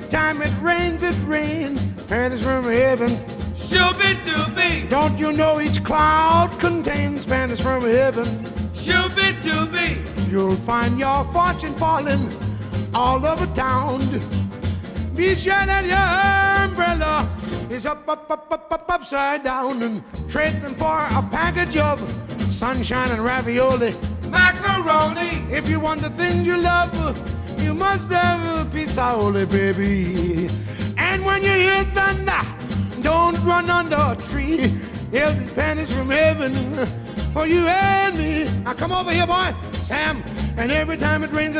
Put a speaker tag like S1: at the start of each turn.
S1: time it rains, pennies from heaven.
S2: Shooby-dooby,
S1: Don't you know each cloud contains pennies from heaven?
S2: shooby-dooby,
S1: You'll find your fortune falling all over town. Be sure that your umbrella is upside down, and trade them for a package of sunshine and ravioli.
S2: macaroni,
S1: If you want the things you love, you must have a pizza, baby. And when you hear thunder, don't run under a tree. There'll be pennies from heaven for you and me. Now come over here, boy, Sam. And every time it rains,